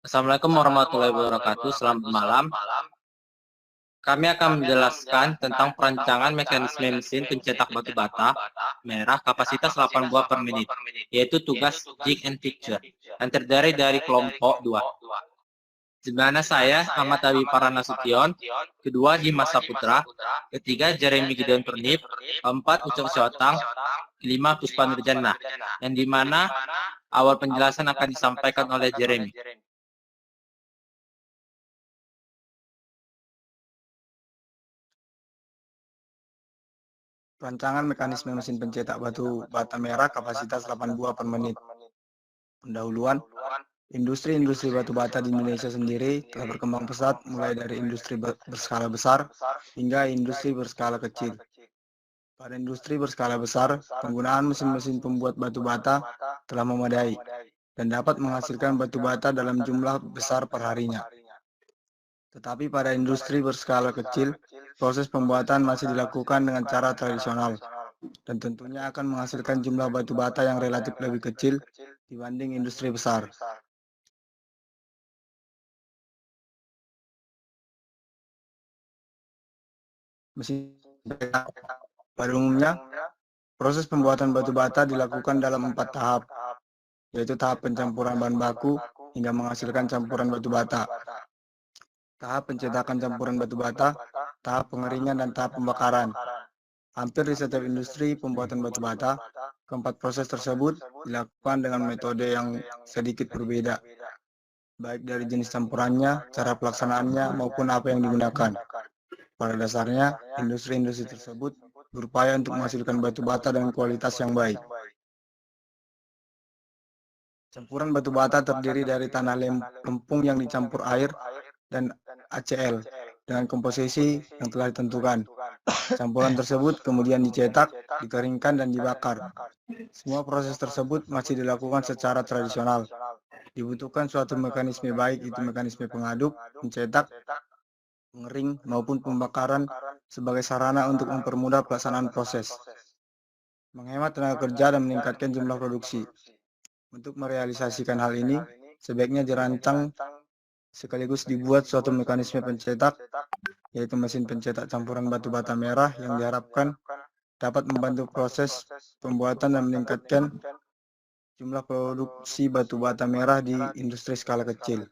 Assalamualaikum warahmatullahi wabarakatuh. Selamat malam. Kami akan menjelaskan tentang perancangan mekanisme mesin pencetak batu bata merah kapasitas 8 buah per menit, yaitu tugas jig and fixture, yang terdiri dari kelompok 2. Di mana saya, Ahmad Abi Paranasution, kedua Dimas Saputra, ketiga Jeremy Gideon Pernip, keempat Ucok Syotang, kelima Puspa Nurjannah, yang dimana awal penjelasan akan disampaikan oleh Jeremy. Rancangan mekanisme mesin pencetak batu bata merah kapasitas 8 buah per menit. Pendahuluan, industri batu bata di Indonesia sendiri telah berkembang pesat mulai dari industri berskala besar hingga industri berskala kecil. Pada industri berskala besar, penggunaan mesin-mesin pembuat batu bata telah memadai dan dapat menghasilkan batu bata dalam jumlah besar per harinya. Tetapi pada industri berskala kecil, proses pembuatan masih dilakukan dengan cara tradisional dan tentunya akan menghasilkan jumlah batu bata yang relatif lebih kecil dibanding industri besar. Pada umumnya, proses pembuatan batu bata dilakukan dalam 4 tahap, yaitu tahap pencampuran bahan baku hingga menghasilkan campuran batu bata, tahap pencetakan campuran batu bata, tahap pengeringan, dan tahap pembakaran. Hampir di setiap industri pembuatan batu bata, keempat proses tersebut dilakukan dengan metode yang sedikit berbeda, baik dari jenis campurannya, cara pelaksanaannya, maupun apa yang digunakan. Pada dasarnya, industri-industri tersebut berupaya untuk menghasilkan batu bata dengan kualitas yang baik. Campuran batu bata terdiri dari tanah lempung yang dicampur air dan HCl dengan komposisi yang telah ditentukan. Campuran tersebut kemudian dicetak, dikeringkan, dan dibakar. Semua proses tersebut masih dilakukan secara tradisional. Dibutuhkan suatu mekanisme baik itu mekanisme pengaduk, mencetak, pengering, maupun pembakaran sebagai sarana untuk mempermudah pelaksanaan proses, menghemat tenaga kerja, dan meningkatkan jumlah produksi. Untuk merealisasikan hal ini, sebaiknya dirancang sekaligus dibuat suatu mekanisme pencetak, yaitu mesin pencetak campuran batu bata merah yang diharapkan dapat membantu proses pembuatan dan meningkatkan jumlah produksi batu bata merah di industri skala kecil.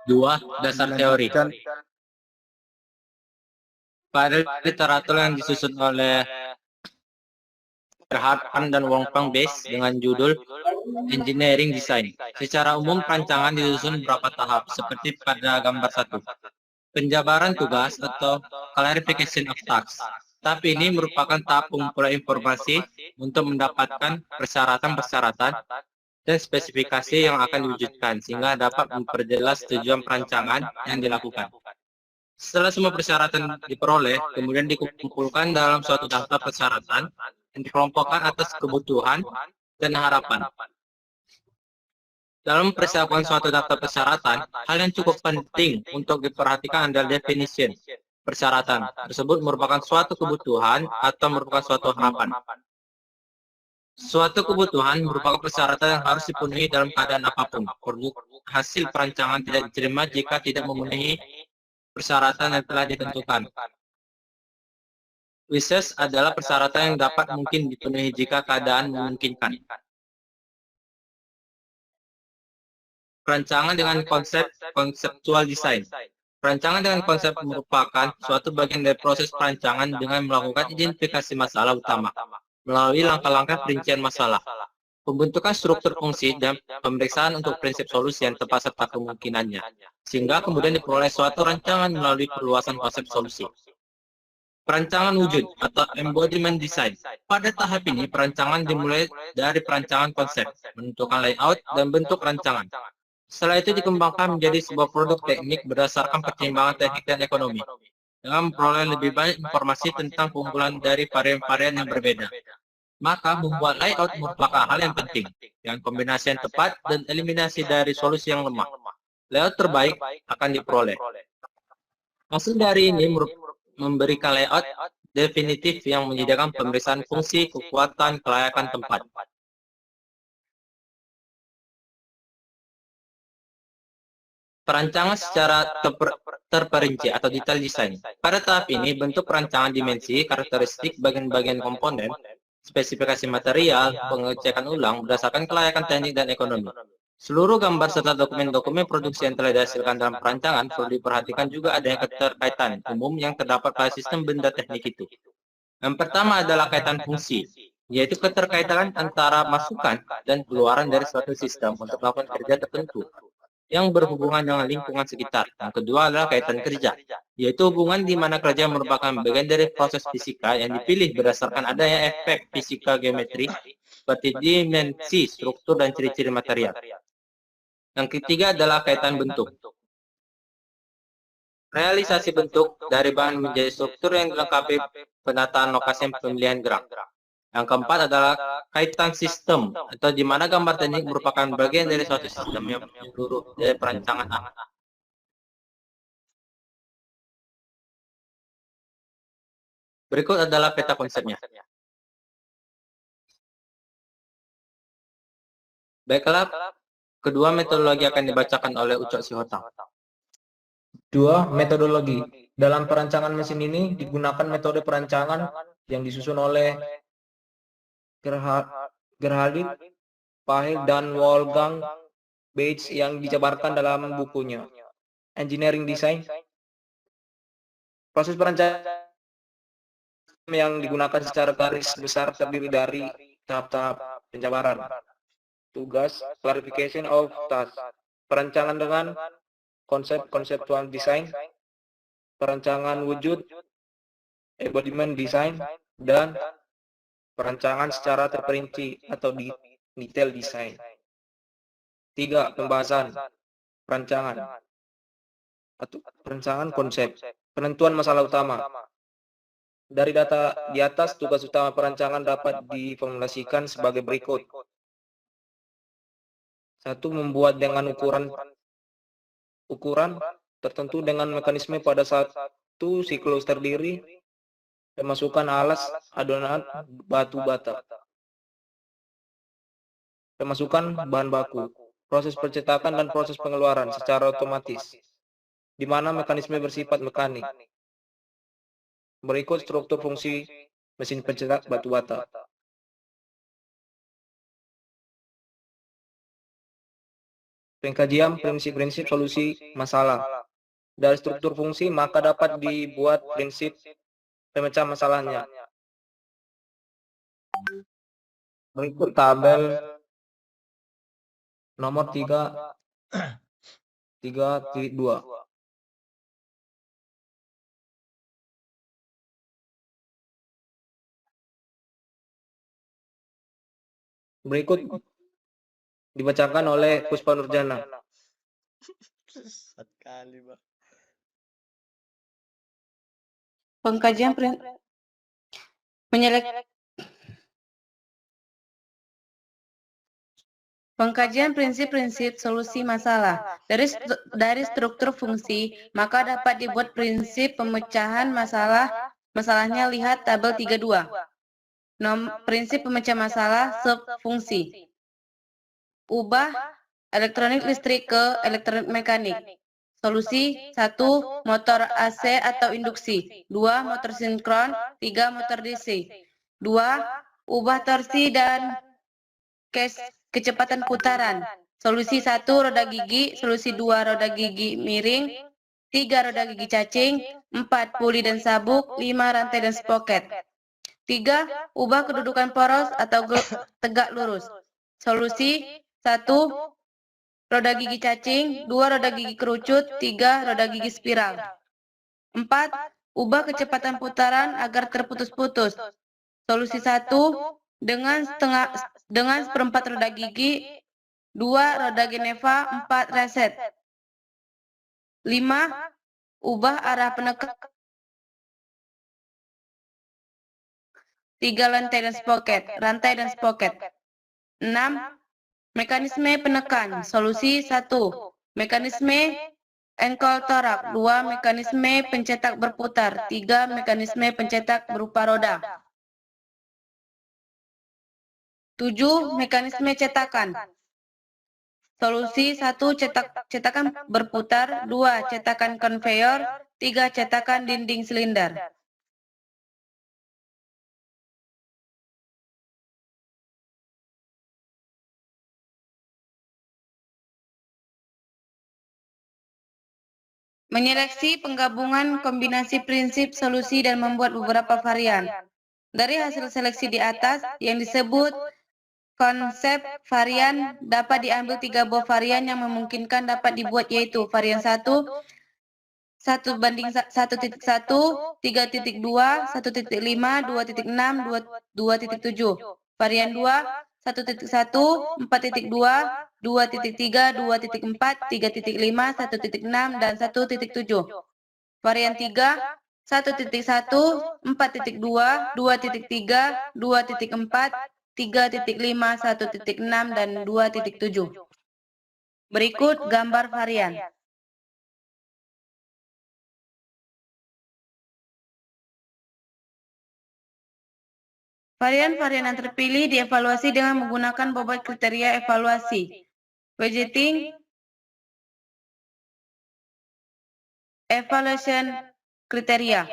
Dua, dasar teori. Pada literatur yang disusun oleh Gerhard dan Wolfgang Base dengan judul Engineering Design. Secara umum, perancangan disusun beberapa tahap, seperti pada gambar 1. Penjabaran tugas atau clarification of tasks. Tahap ini merupakan tahap pengumpulan informasi untuk mendapatkan persyaratan-persyaratan dan spesifikasi yang akan diwujudkan, sehingga dapat memperjelas tujuan perancangan yang dilakukan. Setelah semua persyaratan diperoleh, kemudian dikumpulkan dalam suatu daftar persyaratan yang dikelompokkan atas kebutuhan dan harapan. Dalam persiapan suatu daftar persyaratan, hal yang cukup penting untuk diperhatikan adalah definition. Persyaratan tersebut merupakan suatu kebutuhan atau merupakan suatu harapan. Suatu kebutuhan merupakan persyaratan yang harus dipenuhi dalam keadaan apapun. Produk hasil perancangan tidak diterima jika tidak memenuhi persyaratan yang telah ditentukan. Wishes adalah persyaratan yang dapat mungkin dipenuhi jika keadaan memungkinkan. Perancangan dengan konseptual design. Perancangan dengan konsep merupakan suatu bagian dari proses perancangan dengan melakukan identifikasi masalah utama melalui langkah-langkah perincian masalah, pembentukan struktur fungsi, dan pemeriksaan untuk prinsip solusi yang tepat serta kemungkinannya, sehingga kemudian diperoleh suatu rancangan melalui perluasan konsep solusi. Perancangan wujud atau embodiment design. Pada tahap ini, perancangan dimulai dari perancangan konsep, menentukan layout dan bentuk rancangan. Setelah itu dikembangkan menjadi sebuah produk teknik berdasarkan pertimbangan teknik dan ekonomi, dengan memperoleh lebih banyak informasi tentang keunggulan dari varian-varian yang berbeda. Maka membuat layout merupakan hal yang penting, dengan kombinasi yang tepat dan eliminasi dari solusi yang lemah. Layout terbaik akan diperoleh. Hasil dari ini memberikan layout definitif yang menyediakan pemeriksaan fungsi, kekuatan, kelayakan tempat. Perancangan secara terperinci atau detail design. Pada tahap ini, bentuk perancangan dimensi, karakteristik bagian-bagian komponen, spesifikasi material, pengecekan ulang berdasarkan kelayakan teknik dan ekonomi. Seluruh gambar serta dokumen-dokumen produksi yang telah dihasilkan dalam perancangan perlu diperhatikan juga adanya keterkaitan umum yang terdapat pada sistem benda teknik itu. Yang pertama adalah kaitan fungsi, yaitu keterkaitan antara masukan dan keluaran dari suatu sistem untuk melakukan kerja tertentu yang berhubungan dengan lingkungan sekitar. Yang kedua adalah kaitan kerja, yaitu hubungan di mana kerja merupakan bagian dari proses fisika yang dipilih berdasarkan adanya efek fisika geometri seperti dimensi, struktur, dan ciri-ciri material. Yang ketiga adalah kaitan bentuk. Realisasi bentuk dari bahan menjadi struktur yang dilengkapi penataan lokasi pemilihan gerak. Yang keempat adalah kaitan sistem, atau di mana gambar teknik merupakan bagian dari suatu sistem yang menyeluruh dari perancangan A. Berikut adalah peta konsepnya. Baiklah, kedua metodologi akan dibacakan oleh Ucok Sihotang. Dua, metodologi. Dalam perancangan mesin ini digunakan metode perancangan yang disusun oleh Gerhardit, Pahil, dan Wolfgang Bates yang dijabarkan dalam bukunya Engineering Design. Proses perancangan yang digunakan secara garis besar terdiri dari tahap-tahap penjabaran, tugas, clarification of task, perancangan dengan konsep-konseptual design, perancangan wujud, embodiment design, dan perancangan secara terperinci atau detail design. 3. Pembahasan perancangan atau perancangan konsep. Penentuan masalah utama. Dari data di atas, tugas utama perancangan dapat diformulasikan sebagai berikut. 1. Membuat dengan ukuran tertentu dengan mekanisme pada satu siklus terdiri, pemasukan alas adonan batu bata, pemasukan bahan baku, proses percetakan dan proses pengeluaran secara otomatis, di mana mekanisme bersifat mekanik. Berikut struktur fungsi mesin pencetak batu bata. Pengkajian prinsip-prinsip solusi masalah. Dari struktur fungsi, maka dapat dibuat prinsip pemecah masalahnya. Berikut tabel nomor 3.2. Berikut dibacakan oleh Puspa Nurjana. Sekali, Bang. Pengkajian Pengkajian prinsip-prinsip solusi masalah. Dari struktur fungsi, maka dapat dibuat prinsip pemecahan masalahnya lihat tabel 32. Prinsip pemecah masalah subfungsi. Ubah elektronik listrik ke elektronik mekanik. Solusi 1. Motor AC atau induksi. 2. Motor sinkron. 3. Motor DC. 2. Ubah torsi dan kecepatan putaran. Solusi 1. Roda gigi. Solusi 2. Roda gigi miring. 3. Roda gigi cacing. 4. Puli dan sabuk. 5. Rantai dan sproket. 3. Ubah kedudukan poros atau tegak lurus. Solusi 1. Roda gigi cacing. 2. Roda gigi kerucut. 3. Roda gigi spiral. 4. Ubah kecepatan putaran agar terputus-putus. Solusi 1. Dengan seperempat roda gigi. 2. Roda Geneva. 4. reset. 5. Ubah arah penekan. 3. Rantai dan sproket. 6. Mekanisme penekan. Solusi 1. Mekanisme Enkoltorak. 2. Mekanisme pencetak berputar. 3. Mekanisme pencetak berupa roda. 7. Mekanisme cetakan. Solusi 1. Cetakan berputar. 2. Cetakan konveyor. 3. Cetakan dinding silinder. Menyeleksi penggabungan kombinasi prinsip, solusi, dan membuat beberapa varian. Dari hasil seleksi di atas, yang disebut konsep varian dapat diambil 3 buah varian yang memungkinkan dapat dibuat, yaitu varian 1, 1:1, 3.2, 1.5, 2.6, 2.7. Varian 2, 1.1, 4.2, 2.3, 2.4, 3.5, 1.6, dan 1.7. Varian 3, 1.1, 4.2, 2.3, 2.4, 3.5, 1.6, dan 2.7. Berikut gambar varian. Varian-varian yang terpilih dievaluasi dengan menggunakan bobot kriteria evaluasi. Budgeting Evaluation Kriteria.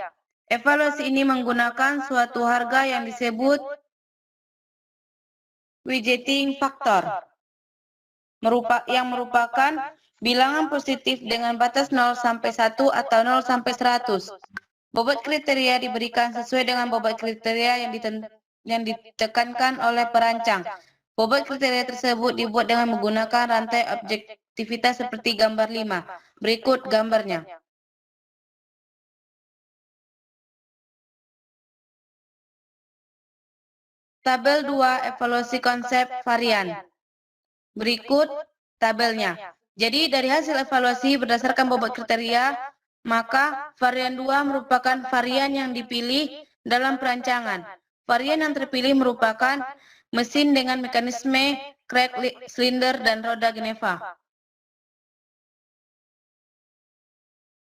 Evaluasi ini menggunakan suatu harga yang disebut Widgeting Factor, yang merupakan bilangan positif dengan batas 0 sampai 1 atau 0 sampai 100. Bobot kriteria diberikan sesuai dengan bobot kriteria yang ditekankan oleh perancang. Bobot kriteria tersebut dibuat dengan menggunakan rantai objektivitas seperti gambar 5. Berikut gambarnya. Tabel 2 evaluasi konsep varian. Berikut tabelnya. Jadi dari hasil evaluasi berdasarkan bobot kriteria, maka varian 2 merupakan varian yang dipilih dalam perancangan. Varian yang terpilih merupakan mesin dengan mekanisme crank silinder dan roda Geneva.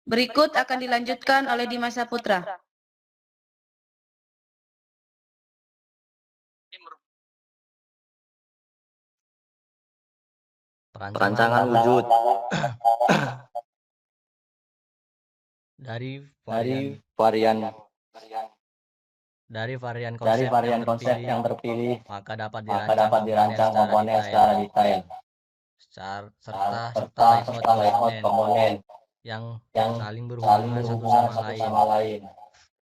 Berikut akan dilanjutkan oleh Dimas Saputra. Perancangan wujud dari varian konsep yang terpilih, maka dapat dirancang komponen secara detail serta layout komponen yang saling berhubungan satu sama lain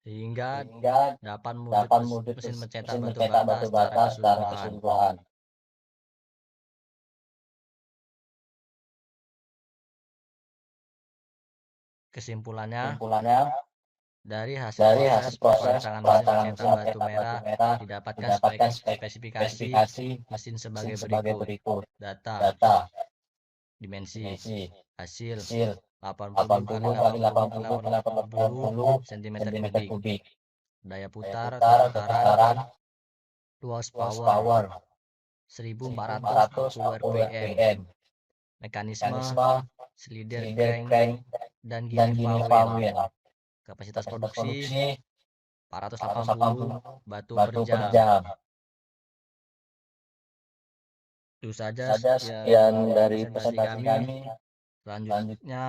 sehingga dapat mewujud mesin mencetak batu bata secara keseluruhan. Kesimpulannya, dari hasil proses perancangan mesin batu merah didapatkan spesifikasi mesin sebagai berikut. Data, dimensi, hasil 80 kali 80 cm kubik, daya putar atau putaran, luas power 1440 rpm, mekanisme silinder crank dan gini wheel. Kapasitas produksi 480 batu per jam. Itu saja sekian dari presentasi kami. Selanjutnya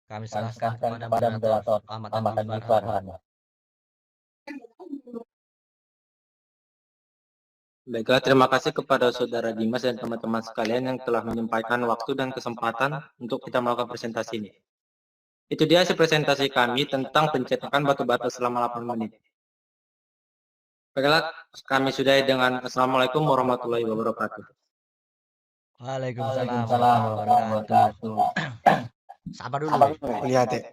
kami serahkan kepada moderator Ahmad Andi Farhan. Baiklah, terima kasih kepada Saudara Dimas dan teman-teman sekalian yang telah menyempatkan waktu dan kesempatan untuk kita melakukan presentasi ini. Itu dia hasil presentasi kami tentang pencetakan batu bata selama 8 menit. Baiklah, kami sudahi dengan Assalamualaikum warahmatullahi wabarakatuh. Waalaikumsalam warahmatullahi wabarakatuh. Sabar dulu. Lihat ya.